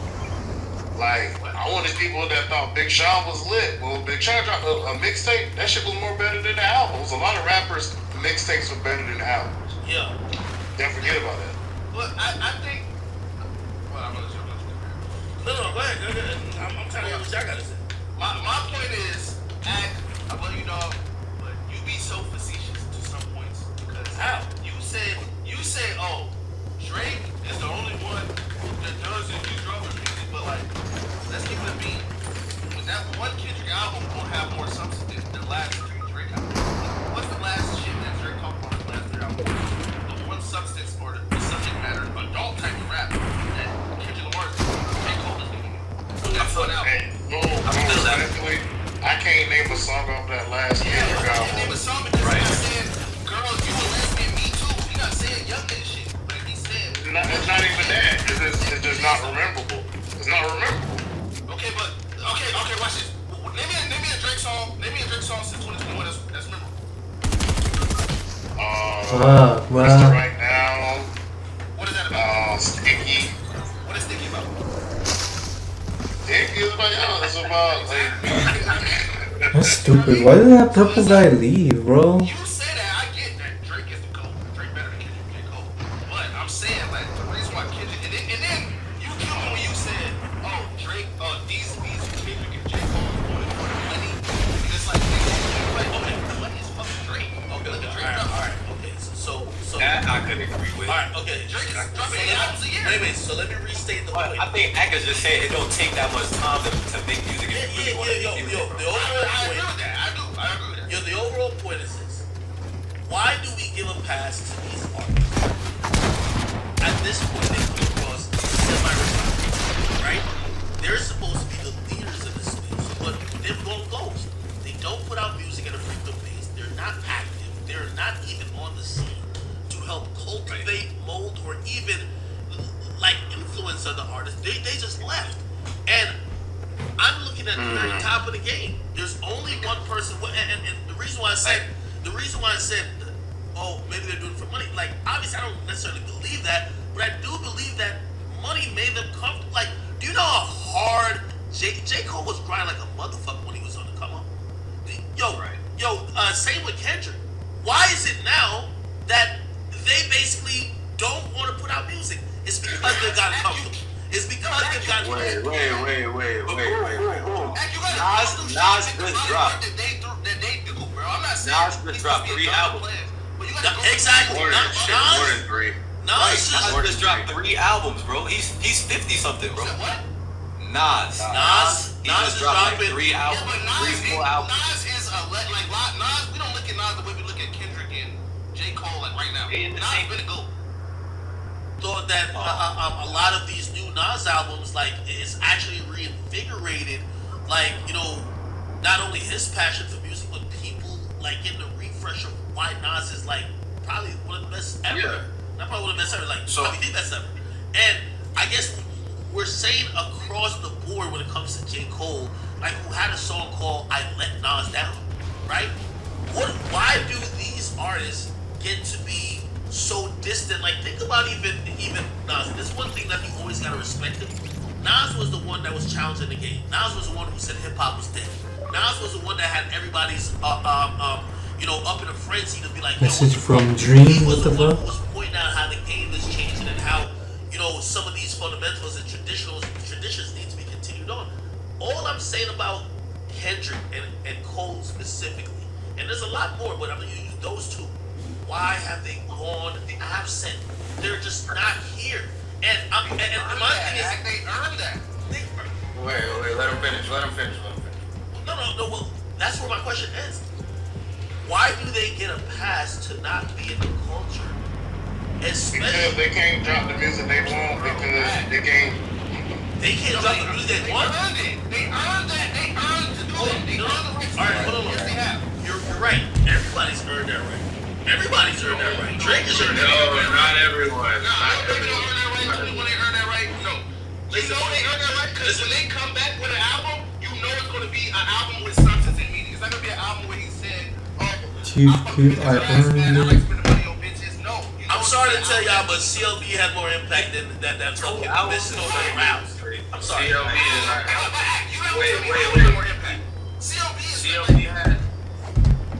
Like, I wanted people that thought Big Sean was lit. Well, Big Sean dropped a mixtape, that shit was more better than the albums. A lot of rappers, mixtapes were better than the albums. Yeah. Don't forget about that. But I think. Well, I'm gonna let you. No, go ahead. I'm trying to hear what y'all gotta say. My point is, I well, you know, but you be so facetious to some points because How? you say, oh, Drake is the only one that does it. You dropping music, but like, let's keep it a beat. With that one Kendrick album, won't have more substance than the last 3 Drake albums. What's the last shit that Drake talked about in the last 3 albums? The one substance or the subject matter, adult type of rap that Kendrick Lamar is doing. J. Cole is doing. That's one album. Hey, honestly, I can't name a song off that last Kendrick Yeah, album. name a song because he's not saying, girl, you a lesbian, me too. He's not saying young man shit. But if he's saying... It's not even that. It's just not rememberable. It's not rememberable. Okay, watch this. Name me a Drake song. Name me a Drake song since 2021 that's memorable. Fuck, Mr. wow. Right Now. What is that about? Sticky. What is Sticky about? Sticky is about, it's about, like... That's stupid. Why did that purple guy leave, bro? You say that, I get that Drake is the GOAT. Drake better than Kendrick, J. Cole. But I'm saying, like, the reason why Kendrick... And then you killed me when you said, oh, Drake, these Kendrick and J. Cole are going for the money. And it's like, okay, the money is fucking Drake. Okay, look at Drake. Alright, okay, so That I couldn't agree with. alright, okay. Drake is dropping 8 albums a year. Wait, so let me restate the But point. I think Akers just said it don't take that much time to make music if you really want to make music. The overall I agree point, with that. I agree with that. the overall point is this. Why do we give a pass to these artists? At this point, they come across semi-responsible, right? They're supposed to be the leaders of this space, but they've gone ghost. They don't put out music at a frequent pace. They're not active. They're not even on the scene to help cultivate, mold, or even like influence other artists. They just left. And I'm looking at the very top of the game. There's only one person, and the reason why I said, oh, maybe they're doing it for money. Like, obviously, I don't necessarily believe that, but I do believe that money made them comfortable. Like, do you know how hard J. Cole was grinding like a motherfucker when he was on the come up? Same with Kendrick. Why is it now that they basically don't want to put out music? It's because they've gotten comfortable. It's because they've gotten comfortable. Wait. Nas just dropped. That they do, bro. I'm not saying Nas just dropped 3 albums. But you gotta go Exactly. More than 3. Nas Nas just dropped 3 albums, bro. He's 50 something, bro. What? Nas Nas just is dropped like dropping 3 Yeah, albums, but Nas 3 full albums. Nas is Nas. We don't look at Nas the way we look at Kendrick and J. Cole like right now. Nas been a GOAT. thought that a lot of these new Nas albums, like, it's actually reinvigorated, like, not only his passion for music, but people like getting a refresh of why Nas is like probably one of the best ever. Yeah. Not probably one of the best ever, like So- probably the best ever. And I guess we're saying across the board when it comes to J. Cole, like, who had a song called "I Let Nas Down," right? Why do these artists get to be so distant? Like, think about even Nas. And this is one thing that you always gotta respect him. Nas was the one that was challenging the game. Nas was the one who said hip hop was dead. Nas was the one that had everybody's up in a frenzy to be like, Message what the from fuck? Dream, He was what the the one fuck? who was pointing out how the game is changing and how some of these fundamentals and traditions need to be continued on. All I'm saying about Kendrick and Cole specifically, and there's a lot more, but I'm gonna use those two. Why have they gone absent? They're just not here. And my thing is, They earned that. Wait, let him finish. no. Well, that's where my question ends. why do they get a pass to not be in the culture? Because Especially they can't drop the music they want because they can't. they can't drop the music they want. They earned that. They earned to do that. They earned the right to All right, do hold on. that. Yes, they have. You're right. Everybody's earned that right. Everybody's earned that right. Drake has earned that right. Not everyone. No, they don't earn that right. When they earn that right, no. You know they earn that right because when they come back with an album, you know it's going to be an album with substance and meaning. It's not going to be an album where he said, Chief Keef, I earned I it. like spending money on bitches. No. You know I'm sorry to tell y'all, but CLB had more impact than that fucking Mrs. Rouse. I'm sorry. CLB is not. Wait. More impact. CLB had.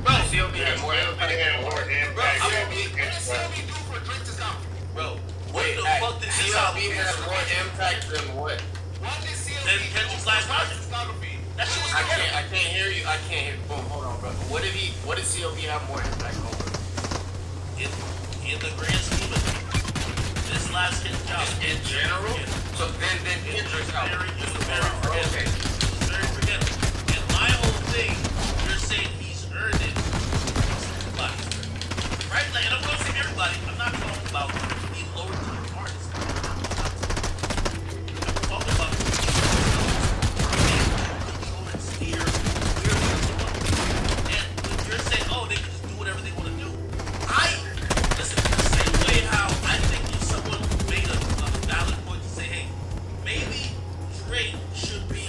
Bro, CLB had more impact. What does CLB do for Drake to stop? Bro, what the fuck did this album do? more impact than what? Why did CLB Then Kendrick's last project. discography? That shit was I incredible. can't hear you. I can't hear. Boom, hold on, brother. What did CLB have more impact over? In the grand scheme of this last Kendrick album. In general? Yeah. So then Kendrick's album. It was very forgettable. Okay. It was very forgettable. And my whole thing, you're saying he's earned it. Everybody's earned it. Right? Like, and I'm going to say everybody. I'm not talking about the lower tier artists. I'm talking about Jordan Steer. And when you're saying, oh, they can just do whatever they want to do. Listen, the same way how I think if someone made a valid point to say, hey, maybe Drake should be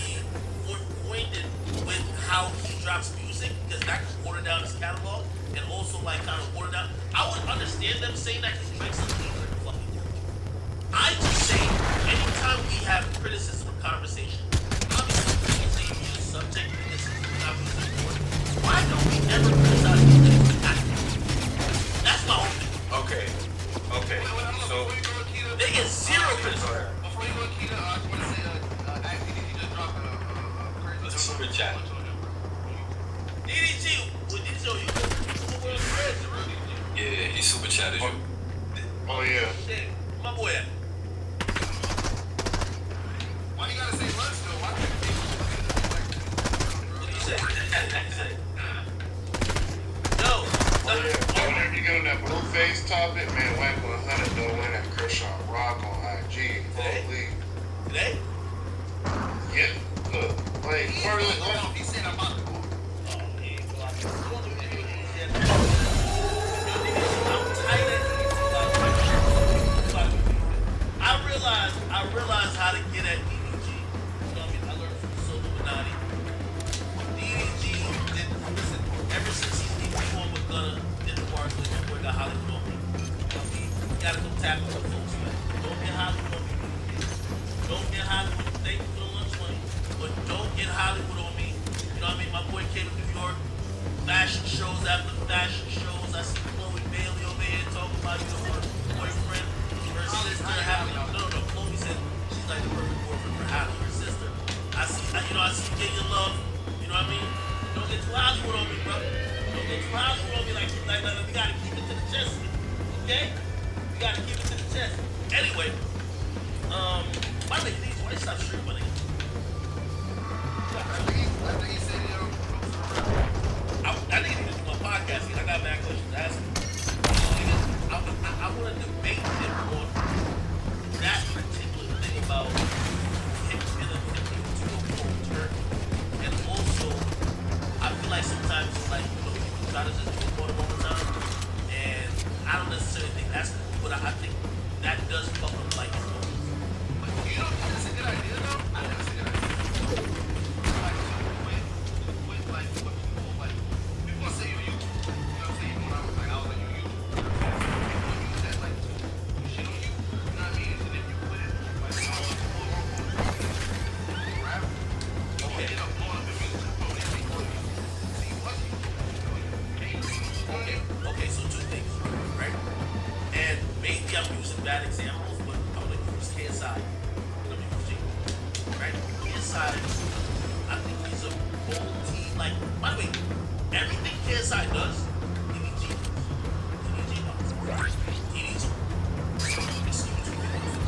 more acquainted with how he drops music because that could water down his catalog and also like kind of water down. I would understand them saying that because Drake's a leader in fucking world. I just say anytime we have criticism or conversation, obviously we say he's a subject and this is not music for. Why don't we ever criticize music as an actor? That's my whole thing. Okay. So They get zero criticism. Before you go, Keita, I just want to say, actually, did you just drop a super chat. DDG, what did you Yeah, he super chatted you. Oh yeah. Shit, my boy. Why you gotta say lunch though? Why can't What did you say? What did you say? No. Whenever you get on that Blueface topic, man, Whack 100 though win at Kershaw Rock on IG. Holy. Today? Yeah. Look, like, he said I'm about to go. I realized how to get at DDG. You know what I mean? I learned from Illuminati. DDG didn't listen. Ever since he's been on with Gunna, didn't work with him. Boy got Hollywood on me. You gotta go tap with the folks, man. Don't get Hollywood on me. Don't get Hollywood. Thank you for the lunch money, but don't get Hollywood on me. You know what I mean? My boy came to New York. Fashion shows after fashion shows. I see Chloe Bailey over here talking about her boyfriend, her sister having. No. Chloe said she's like the perfect boyfriend for Holly, her sister. I see Getting Love. You know what I mean? Don't get too Hollywood on me, bro. Don't get too Hollywood on me like we gotta keep it to the chest. Okay? We gotta keep it to the chest. Anyway, by the way, why stop streaming, my nigga? After he said it, I need to do my podcast. I got mad questions to ask him. I want to debate him on that particular thing about him feeling him to a cold turn. And also, I feel like sometimes it's like, people try to just do it for the moment time. And I don't necessarily think that's cool, but I think that does fuck up like his moments. you know, it's a good idea though. I think it's a good idea. Like, what people say you, you know what I'm saying? When I was like, I was like, you use that like to shit on you. You know what I mean? And if you put it like rap, Okay. you know, blowing up the music, they make money. See you hustle. Okay, so two things, right? And maybe I'm using bad examples, but I'm gonna use KSI. I'm gonna use J. Right? KSI, I think he's a bold team. Like, by the way, everything KSI does, DDG does. DDG does.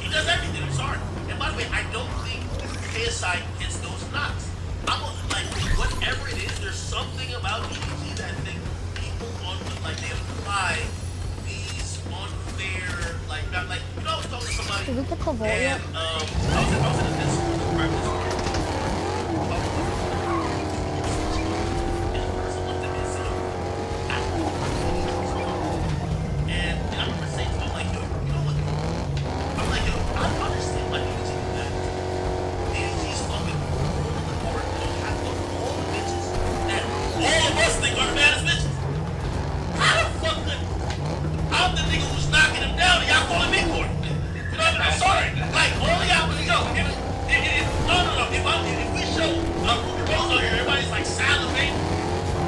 He does everything, I'm sorry. And by the way, I don't think KSI gets those knocks. I'm like, whatever it is, there's something about DDG that I think people Fortnite. Did we get the vote yet? And I was in a Discord, a private Discord. And I remember saying to him, like, yo, you know what? I'm like, yo, I understand why you do that. DDG's fucking ruling the court. They don't have all the bitches that all of us think are the baddest bitches. How the fuck could I'm the nigga who's knocking him down and y'all calling me court? You know what I mean? I'm sorry. Like, all of y'all, yo, no. If we show Ruby Rose on here, everybody's like salivating.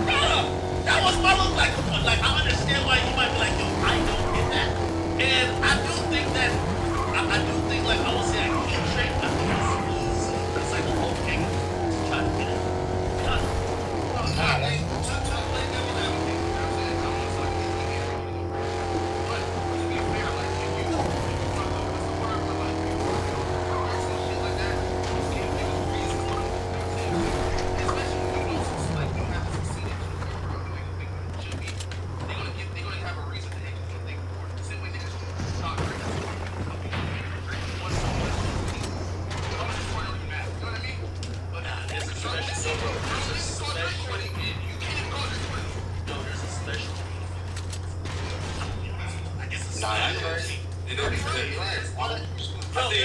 No. That was my look like. Like, I understand why you might be like, yo, I don't get that. And I do think that, like, I would say I can't trade, but it's easy. It's like a whole thing to try to get it done.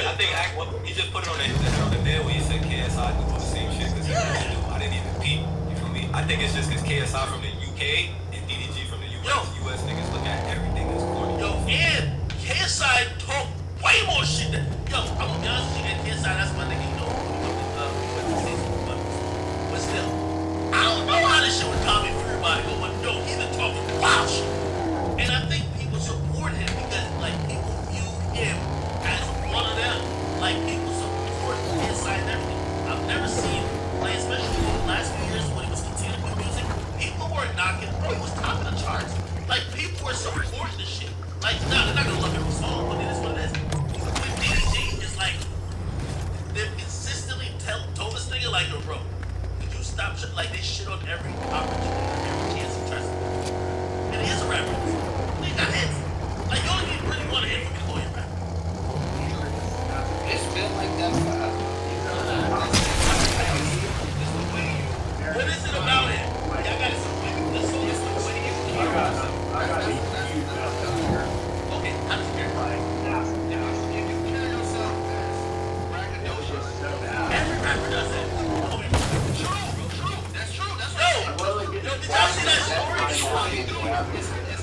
I think he just put it on the bed when he said KSI do all the same shit because I didn't even peep. You feel me? I think it's just because KSI from the UK and DDG from the US. US niggas look at everything as corny. Yo, and KSI talk way more shit than I'm gonna be honest with you, and KSI, that's my nigga, you know, but still, I don't know how this shit would come in for everybody, but yo, he been talking wild shit. And I think people support him because like people view him as one of them. Like people support KSI and everything. I've never seen, like especially in the last few years when he was continuing with music, people were knocking, bro, he was topping the charts. Like people were supporting this shit. Like now they're not gonna love every song, but it is what it is. With DDG, it's like they've consistently told this nigga like, yo, bro, could you stop like they shit on every opportunity, every chance he tries to. And he is a rapper. He got hits. Like you only really want to hit from people in rap. It's been like that for What is it about it? Y'all got some the song is the way you do it. Okay, how does it get right? Every rapper does that. True. That's true. Yo, did y'all see that story? It's how you do it. It's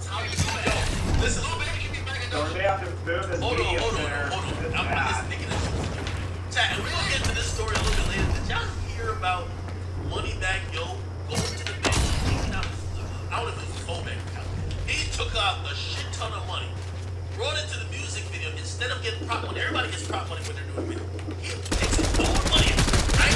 how you do it. Listen. So they have to move this Hold media on. center. I'm putting this nigga in. Chat, and we're gonna get to this story a little bit later. Did y'all hear about Moneybag Yo going to the bank, taking out I don't know if it was his whole bank account. He took out a shit ton of money, brought it to the music video instead of getting prop money. Everybody gets prop money when they're doing video. He takes his own money, right?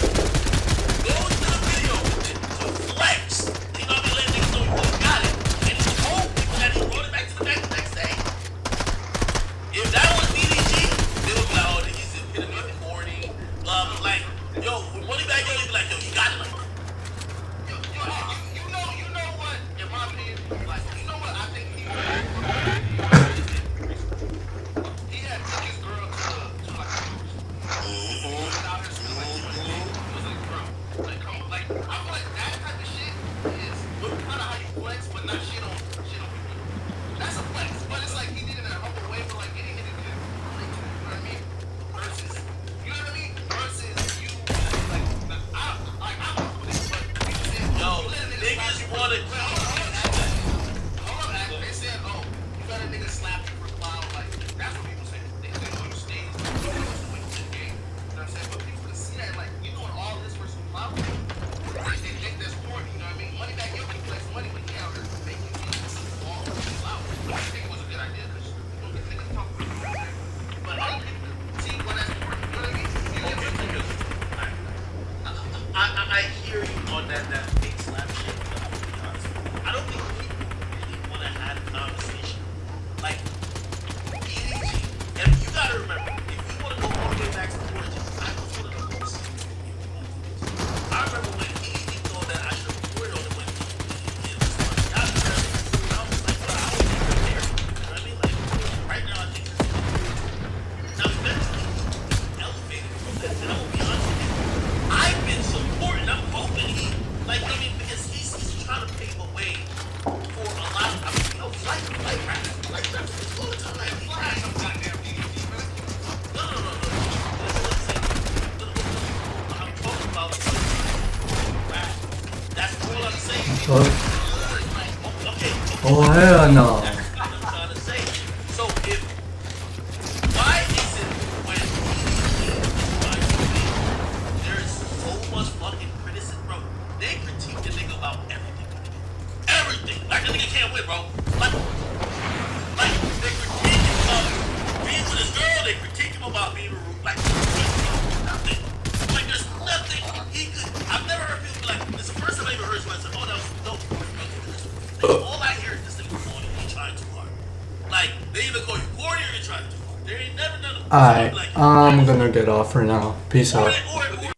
Goes to the video with it to flex. You know what I mean? Let niggas know he really got it. And he told people that he brought it back to the bank the next day. If that was DDG, they would be like, oh, he's gonna be corny, blah, blah, like, yo, with Moneybag Yo, he'd be like, yo, you got it. Like, You know what? In my opinion, like, you know what I think he had took his girl to like Okay. Oh hell no. That's what I'm trying to say. So if why is it when there's so much fucking criticism, bro? They critique the nigga about everything. Everything. Like the nigga can't win, bro. Like they critique him about being with his girl, they critique him about being like nothing. Like there's nothing he could I've never heard people be like, it's the first time I ever heard someone say, oh that was dope. All I hear is this nigga corny, he trying too hard. Like, they either call you corny or you're trying too hard. They ain't never done it. Alright, I'm gonna get off for now. Peace out. Or